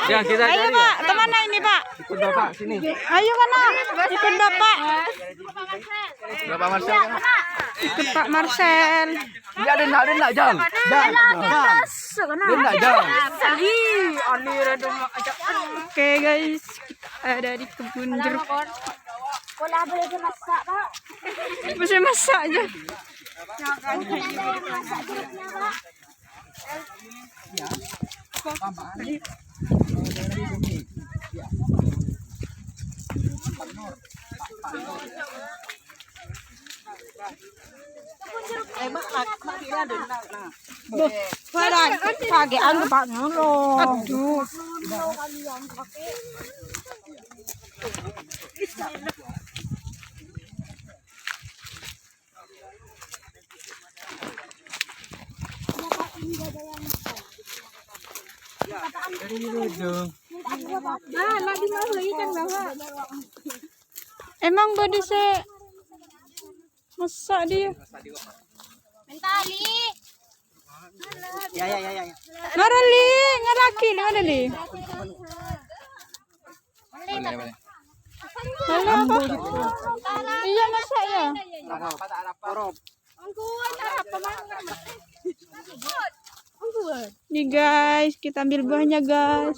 Ya, kita Ayo cari. Pak, kemana ini Pak? Ikut Bapak sini. Ayo kana, ikut Bapak. Bapak Marcel kan? Ikut Pak Marcel. Ya, dan nak jam. Dan. Oke guys, kita ada di kebun jeruk. Bola boleh dimasak, Pak. Bisa masak aja. Masak jeruknya, Pak. Parang pagean ke Pak Nolo. Aduh. Lagi mau ikan Bapak. Emang body saya masak dia. Minta Ali. Ya. Marali, ngaraki mana li? Halo apa? Iya masak ya. Nih guys, kita ambil buahnya guys.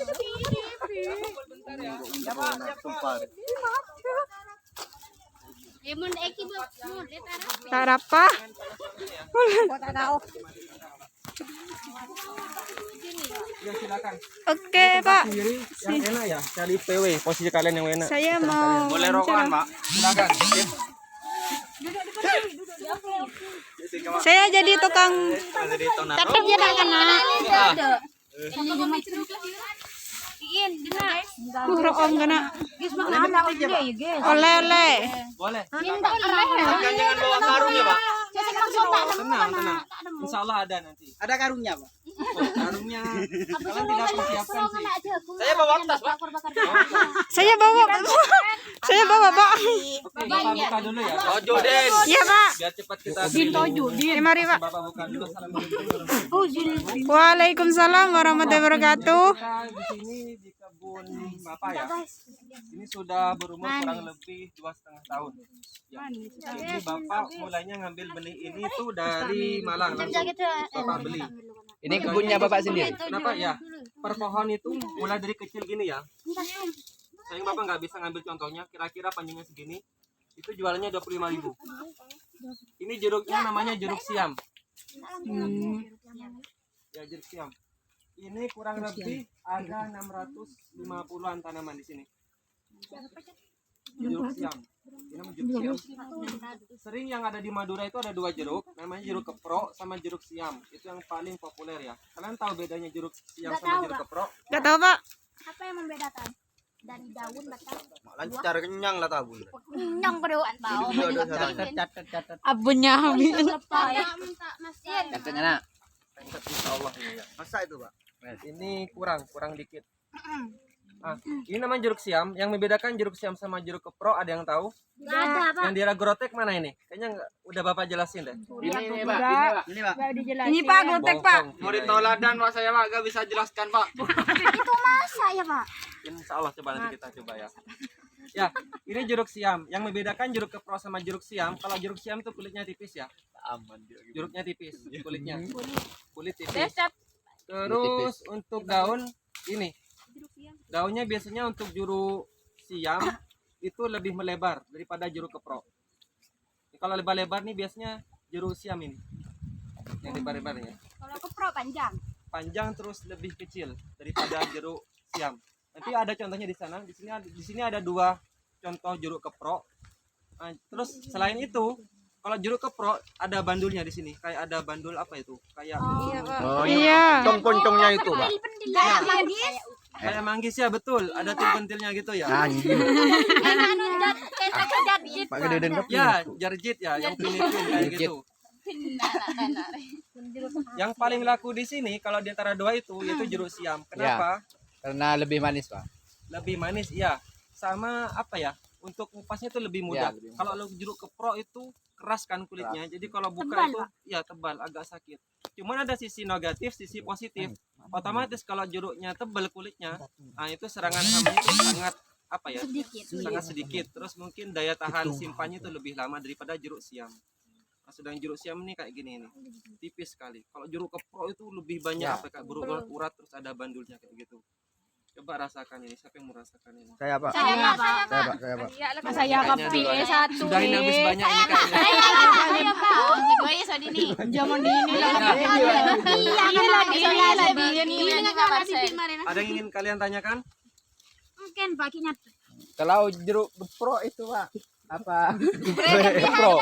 Lemon eki bu. Tarapa. Ya, silakan. Oke Pak, Sendiri yang enak ya, cari PW, posisi kalian yang enak. saya mau Boleh rokokan, Pak. Silakan. Saya jadi tukang Jadi tonat. tetep ya nak kena. Om kena. Oleh. Boleh. Minta Kan jangan bawa karung ya, Pak. arah. Tenang. Insya Allah ada nanti. Ada karungnya, Pak. Oh, karungnya. Kalian tidak persiapkan sih. Saya bawa tas, Pak. Saya bawa. Saya bawa Pak. Oke, Bapak buka dulu ya. Tojo, Den. Iya Pak. Biar cepat kita beli. Mari Pak. Bapak buka dulu. Assalamualaikum. Waalaikumsalam warahmatullahi wabarakatuh. Kita di sini di kebun Bapak ya. Ini sudah berumur kurang lebih 2,5 tahun. Ya. Jadi Bapak mulainya ngambil benih ini tuh dari Malang langsung Bapak beli. Ini kebunnya Bapak sendiri. Kenapa ya? Per pohon itu mulai dari kecil gini ya. Sayang Bapak nggak bisa ngambil contohnya. Kira-kira panjangnya segini. Itu jualannya 25.000. Ini jeruknya namanya jeruk siam. Ya, jeruk siam. Ini kurang lebih ada 650-an tanaman di sini. Jeruk siam. Ini namanya jeruk siam. Sering yang ada di Madura itu ada 2 jeruk, namanya jeruk keprok sama jeruk siam. Itu yang paling populer ya. Kalian tahu bedanya jeruk siam sama jeruk keprok? Gak tahu Pak. Apa yang membedakan? Dari daun batang. Lancar kenyang lah tabun. Nyong keduaan bau. Catat. Abunnya habis. Catatnya nak. Insya Allah ini ya. Masa itu, Pak? Ini kurang dikit. Ah, ini namanya jeruk siam. Yang membedakan jeruk siam sama jeruk keprok ada yang tahu? Enggak ada, Pak. Yang di Ragrotek mana ini? Kayaknya udah Bapak jelasin deh. Ini, Pak. Ini, Pak. Ini Pak Gotek Pak. Murid tauladan Pak saya Pak gak bisa jelaskan Pak. Itu masa ya, Pak? Insya Allah coba nanti kita coba ya. Ya, ini jeruk siam. Yang membedakan jeruk keprok sama jeruk siam, kalau jeruk siam itu kulitnya tipis ya. Aman dia. Jeruknya tipis, kulitnya. Kulit tipis. Terus untuk daun ini. Daunnya biasanya untuk jeruk siam itu lebih melebar daripada jeruk keprok. Kalau lebar-lebar nih biasanya jeruk siam ini. Yang lebar-lebarnya. Kalau keprok panjang. Panjang terus lebih kecil daripada jeruk siam. Nanti ada contohnya di sana. Di sini ada 2 contoh jeruk keprok. Nah, terus selain itu, kalau jeruk keprok ada bandulnya di sini. Kayak ada bandul apa itu? Kayak Oh, Iya. Poncong-poncongnya itu, Pak. Kayak manggis. kayak manggis ya, betul. Ada pentilnya gitu ya. Anjing. Pak Gede dan Kopi. Ya, jarjit ya, yang pinipin kayak Jarjit. gitu. Yang paling laku di sini kalau di antara 2 itu yaitu jeruk siam. Kenapa? Karena lebih manis, Pak. Lebih manis, iya. Sama apa ya? untuk ngupasnya itu lebih mudah. lebih mudah. Kalau lo jeruk kepro itu keras kan kulitnya. Jadi kalau buka Tebal, itu Pak. ya tebal, agak sakit. Cuman ada sisi negatif, sisi positif. Otomatis kalau jeruknya tebal kulitnya, nah itu serangan hamnya itu sangat apa ya? Sedikit. Sangat sedikit. Terus mungkin daya tahan simpannya itu lebih lama daripada jeruk siam. Nah, sedang jeruk siam ini kayak gini nih, tipis sekali. Kalau jeruk kepro itu lebih banyak apa kayak berurat terus ada bandulnya kayak gitu. Coba rasakan ini, siapa yang mau rasakan ini? Saya Pak. Saya, Pak. Saya Pak. Saya kapi satu. Sudah ini habis banyak ini kayaknya. Saya, Pak. Dua ya soal ini. Zaman ini lah. Iya, lebih ini. Ada yang ingin kalian tanyakan? Mungkin pakinya Kalau jeruk pro itu Pak apa? Pro.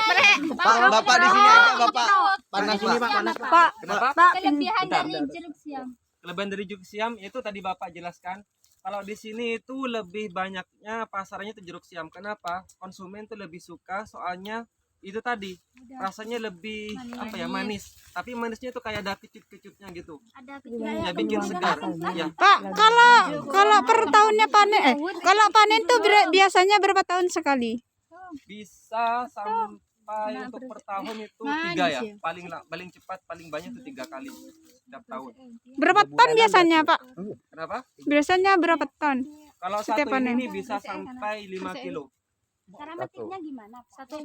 Pak, Bapak di sini aja Bapak. Panas Di sini Pak. Pak panas Pak. Pak, Kenapa? Pak. kelebihan Bentar, dari bentar. jeruk siam. Kelebihan dari jeruk siam itu tadi Bapak jelaskan. Kalau di sini itu lebih banyaknya pasarnya itu jeruk siam. Kenapa? Konsumen itu lebih suka soalnya itu tadi rasanya lebih apa ya manis. Tapi manisnya itu kayak ada kecut-kecutnya gitu. Ada Ya bikin segar. Ya. Pak, kalau per tahunnya panen kalau panen tuh biasanya berapa tahun sekali? Bisa sampai untuk per tahun itu 3 ya. Paling cepat paling banyak itu 3 kali setiap tahun. Berapa ton biasanya, Pak? Kenapa? Biasanya berapa ton? Kalau Setiap satu panen. ini bisa sampai 5 kilo. Cara metiknya gimana, Pak? Satu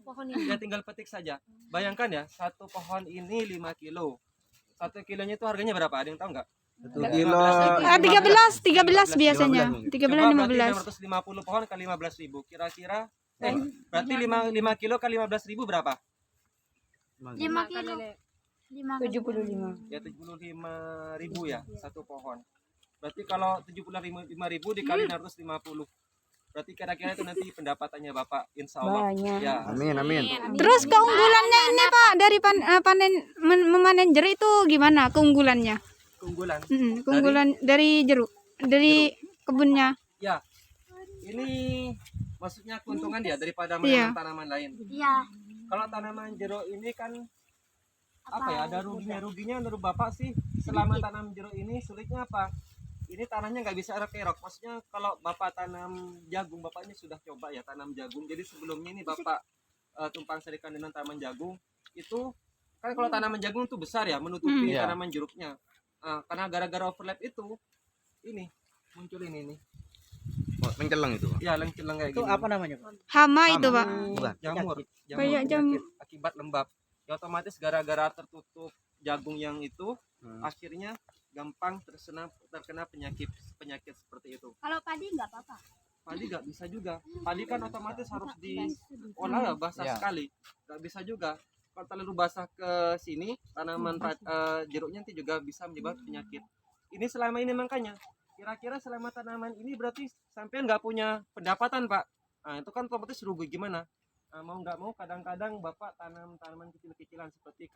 pohon ini. Ya tinggal petik saja. Bayangkan ya, satu pohon ini 5 kilo. 1 kilonya itu harganya berapa? Ada yang tahu nggak? 1 kilo. 13 biasanya. 13 Coba berarti 15. 650 pohon kali 15.000. Kira-kira berarti 5 kilo kali 15.000 berapa? 5 kilo. 75. Ya 75.000 ya satu pohon. Berarti kalau 75.000 dikali 650. Berarti kira-kira itu nanti pendapatannya Bapak insya Allah. Ya. Amin, amin. Terus keunggulannya ini Pak dari panen memanen jeruk itu gimana keunggulannya? Keunggulan. Keunggulan dari jeruk, dari kebunnya. Ya. Ini maksudnya keuntungan ya daripada Iya. menanam tanaman lain. Iya. Kalau tanaman jeruk ini kan apa ya ada ruginya menurut Bapak sih selama tanam jeruk ini sulitnya apa? Ini tanahnya nggak bisa kerok. Maksudnya kalau Bapak tanam jagung, Bapak ini sudah coba ya tanam jagung. Jadi sebelumnya ini Bapak tumpang sarikan dengan tanaman jagung. Itu kan kalau tanaman jagung itu besar ya menutupi Iya. tanaman jeruknya. Karena gara-gara overlap itu ini muncul ini nih. Oh, lengkeleng itu Pak. Ya lengkeleng kayak Itu gini. apa namanya Pak? Hama itu Pak. Bukan. Jamur. Kayak Penyakit akibat lembab. Ya otomatis gara-gara tertutup jagung yang itu akhirnya gampang terkena penyakit seperti itu. Kalau padi nggak apa-apa. Padi nggak bisa juga. Padi kan otomatis harus diolah ya basah Ya. sekali. Nggak bisa juga. Kalau terlalu basah ke sini tanaman jeruknya nanti juga bisa menyebabkan penyakit. Ini selama ini makanya kira-kira selama tanaman ini berarti sampean nggak punya pendapatan Pak. Nah itu kan otomatis rugi gimana? Mau nggak mau kadang-kadang Bapak tanam tanaman kecil-kecilan seperti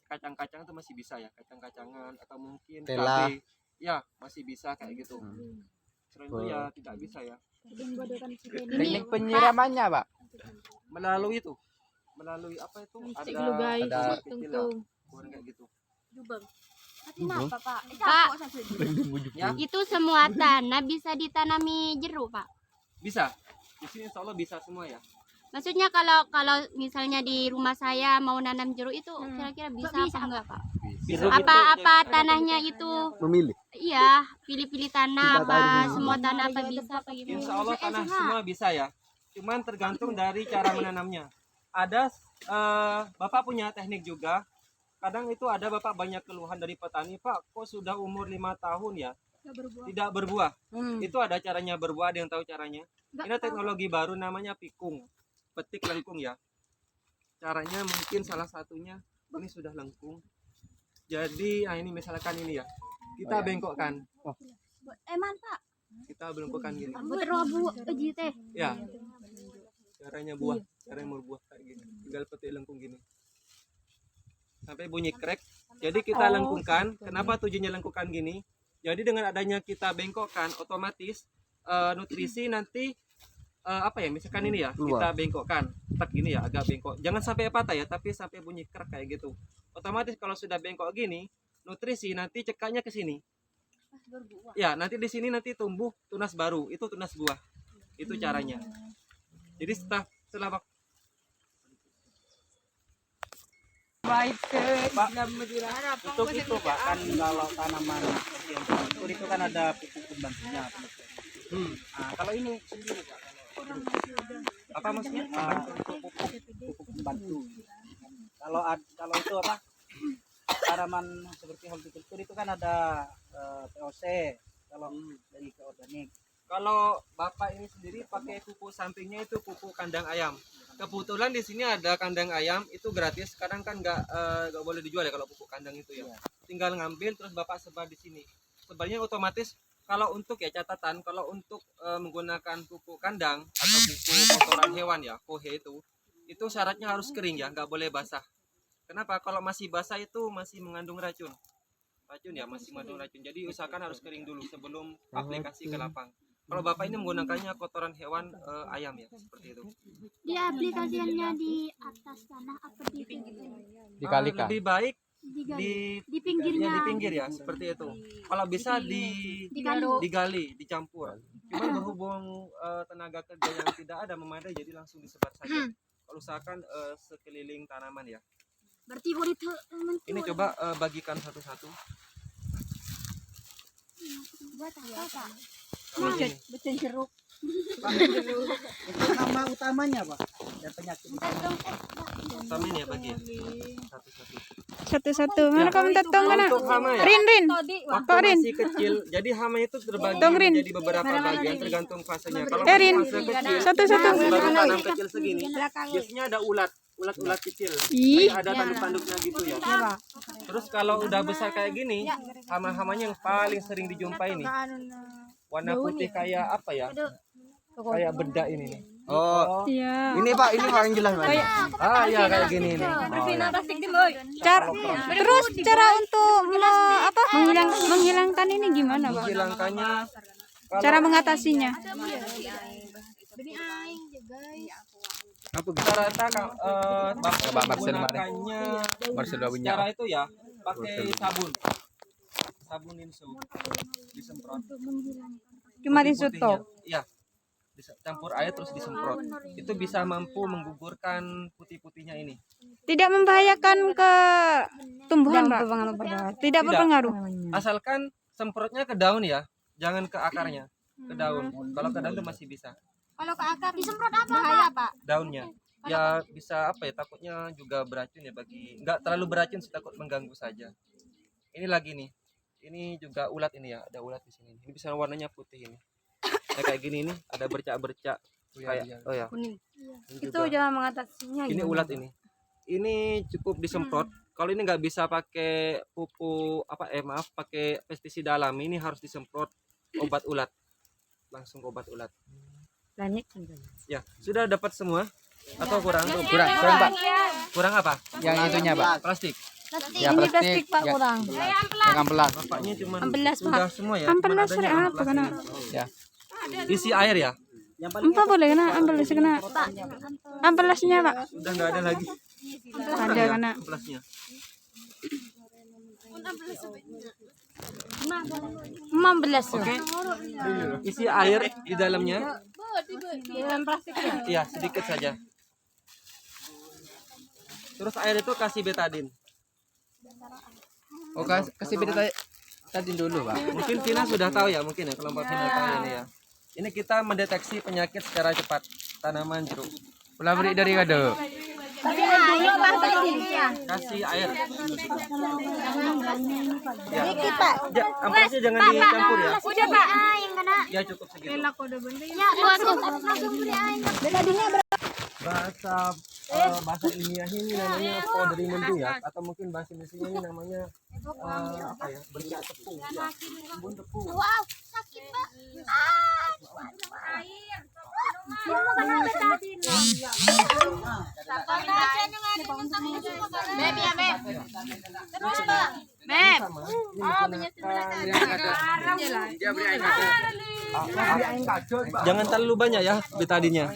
kacang-kacang itu masih bisa ya, kacang-kacangan atau mungkin Tela. cabai ya masih bisa kayak gitu. Selain itu ya tidak bisa ya Teknik penyiramannya Pak. melalui apa itu ada kecil ya, bukan kayak gitu Tapi kenapa, Pak? Pak. ya Itu semua tanah bisa ditanami jeruk, Pak. bisa di sini insya Allah bisa semua ya. Maksudnya kalau misalnya di rumah saya mau nanam jeruk itu kira-kira bisa apa enggak, Pak? Bisa Apa tanahnya itu Memilih. iya, pilih-pilih tanah apa semua tanah apa bisa apa gimana? Insya Allah tanah semua bisa ya. Cuman tergantung dari cara menanamnya. Ada Bapak punya teknik juga. Kadang itu ada Bapak banyak keluhan dari petani, Pak, kok sudah umur 5 tahun ya tidak berbuah. Itu ada caranya berbuah, ada yang tahu caranya. Ini teknologi baru namanya pikung. Petik lengkung ya. Caranya mungkin salah satunya ini sudah lengkung. Jadi ini misalkan ini ya. Kita bengkokkan. Eman, Pak. Kita bengkokkan gini. Berobu uji teh. Ya. Caranya buah, caranya berbuah kayak gini. Tinggal petik lengkung gini. Sampai bunyi krek. Jadi kita lengkungkan. Kenapa tujuannya lengkungkan gini? Jadi dengan adanya kita bengkokkan, otomatis nutrisi nanti apa ya? Misalkan ini ya, kita bengkokkan, tak gini ya, agak bengkok. Jangan sampai patah ya, tapi sampai bunyi krek kayak gitu. Otomatis kalau sudah bengkok gini, nutrisi nanti cekaknya ke sini. Ya, nanti di sini nanti tumbuh tunas baru. Itu tunas buah. Itu caranya. Jadi setelah Baik Pak. Untuk itu Pak kan kalau tanaman seperti yang struktur itu kan ada pupuk pembantunya. Nah, kalau ini sendiri Pak. apa maksudnya? Untuk pupuk pembantu. Kalau itu apa? Tanaman seperti hortikultur itu kan ada POC. Kalau dari organik. Kalau Bapak ini sendiri pakai pupuk sampingnya itu pupuk kandang ayam. Kebetulan di sini ada kandang ayam itu gratis. Kadang kan nggak boleh dijual ya kalau pupuk kandang itu ya. Tinggal ngambil terus Bapak sebar di sini. Sebenarnya otomatis kalau untuk ya catatan kalau untuk menggunakan pupuk kandang atau pupuk kotoran hewan ya kohe itu syaratnya harus kering ya, nggak boleh basah. Kenapa? Kalau masih basah itu masih mengandung racun ya, masih mengandung racun. Jadi usahakan harus kering dulu sebelum aplikasi ke lapang. Kalau Bapak ini menggunakannya kotoran hewan ayam ya, seperti itu. Di aplikasiannya di atas tanah atau di pinggir? Dikalikan. Lebih baik Di pinggirnya. di pinggir ya, seperti itu. Kalau bisa digali, dicampur. Cuman berhubung tenaga kerja yang tidak ada memadai, jadi langsung disebar saja. Kalau usahakan sekeliling tanaman ya. Berarti boleh Ini coba bagikan satu-satu. buat apa Pak? Kalau ini. Betul jeruk. Nama utamanya Pak. Dan penyakit. Sama ini ya bagi ya. Satu-satu. Satu-satu. Mana kamu tatong kana? Untuk hama ya. Rin. Waktu Rin. masih kecil, jadi hama itu terbagi Tong, Rin. menjadi beberapa bagian tergantung fasenya. Kalau Rin. fase kecil, Satu-satu. baru tanam kecil segini, biasanya ada ulat kecil. Ih. Kayak ada tanduk-tanduknya gitu ya. Terus kalau udah besar kayak gini, hama-hamanya yang paling sering dijumpai nih. Warna putih kayak apa ya? Kayak bedak ini nih. Oh, Iya. ini Pak, ini paling jelas Pak. Ah iya kayak gini nih. Terus cara untuk menghilangkan ini gimana, Pak? Menghilangkannya Cara mengatasinya? Apa gitu? rata-rata Bapak Marcel mana? menggunakannya Marcel punya. cara itu ya pakai sabun insu disemprot. Cuma Putih-putihnya. disutok. Iya. Campur air terus disemprot. Itu bisa mampu menggugurkan putih-putihnya ini. Tidak membahayakan ke tumbuhan, Pak? Tidak berpengaruh. Asalkan semprotnya ke daun ya, jangan ke akarnya. Ke daun. Kalau ke daun itu masih bisa. Kalau ke akar disemprot apa bahaya Pak? Daunnya. Ya bisa apa ya, takutnya juga beracun ya enggak terlalu beracun sih, takut mengganggu saja. Ini lagi nih. Ini juga ulat ini ya, ada ulat di sini. Ini bisa warnanya putih ini. Nah, kayak gini nih, ada bercak-bercak kayak oh ya. Kuning. Ini Itu juga. jangan mengatasinya. Ini ulat ini. Ini cukup disemprot. Kalau ini nggak bisa pakai pupuk pakai pestisida alami, ini harus disemprot obat ulat. Langsung obat ulat. Banyak. Ya, sudah dapat semua atau kurang? Kurang Pak. Kurang apa? Yang itunya Pak. Plastik. Ya Ini plastik Pak ya, kurang. yang amplas. Bapaknya cuma Ambelas, Pak. sudah semua ya. Ambelas Cuman adanya apa amplas kena? ini. Ya. Isi air ya. Empat boleh kena ambelas kena. Ambelasnya, Pak. Sudah nggak ada lagi. Ada kena. Amplasnya. 15. Oke. Isi air di dalamnya. Dalam plastik ya. Iya, sedikit saja. Terus air itu kasih betadin. Oh, kasih beda tadi dulu Pak. Mungkin Vina sudah tahu ya, mungkin ya kelompok Vina tahu ini ya. Ini kita mendeteksi penyakit secara cepat tanaman jeruk. Pulang beri dari kado. Kasih air. Ya. Amplasnya jangan dicampur ya. Udah Pak, yang kena. Ya cukup segitu. Ya, langsung beli air. Bahasa ilmiahnya ini namanya poderimendu ya, atau mungkin bahasa Indonesia ini namanya apa ya? Bercak tepung. Ya. Embun tepung. Wow, sakit Pak. Air. Mau kena betadin. Beb ya Beb. Terus Pak. Beb. Oh, jangan terlalu banyak ya betadinnya.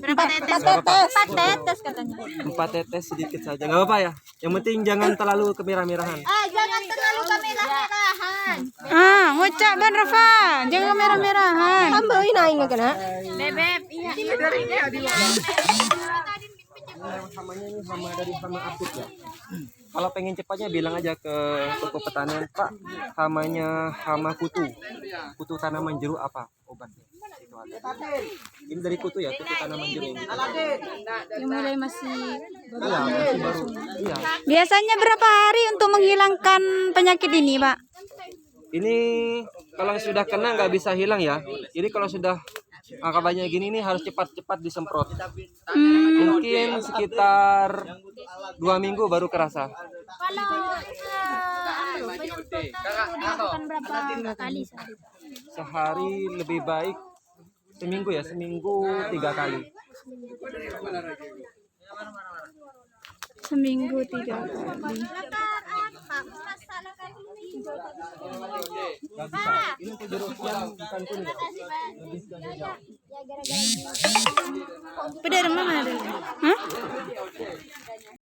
Berapa tetes? 4 tetes katanya. 4 tetes sedikit saja, nggak apa-apa ya. Yang penting jangan terlalu kemerah-merahan. Jangan terlalu kemerah-merahan. Ngucap Ban Rafa. Jangan merah-merahan. Tambahin aing kena. Bebek, iya. Hamanya ini hama dari hama apit ya. Kalau pengen cepatnya bilang aja ke toko pertanian, Pak, hamanya hama kutu tanaman jeruk apa obatnya? Itu ada. Ini dari kutu ya, kutu tanaman jeruk. Yang mulai masih Iya, masih baru. Iya. Biasanya berapa hari untuk menghilangkan penyakit ini, Pak? Ini kalau sudah kena nggak bisa hilang ya. Jadi kalau sudah angka banyak gini nih harus cepat-cepat disemprot. Mungkin sekitar 2 minggu baru kerasa. kalau dilakukan berapa kali sehari? Hmm. Sehari lebih baik seminggu ya, seminggu 3 kali. Seminggu 3 kali. Nggak bisa. Ini untuk jeruk yang bukan kuning. Lebih ke hijau. Pada rumah ada. Hah?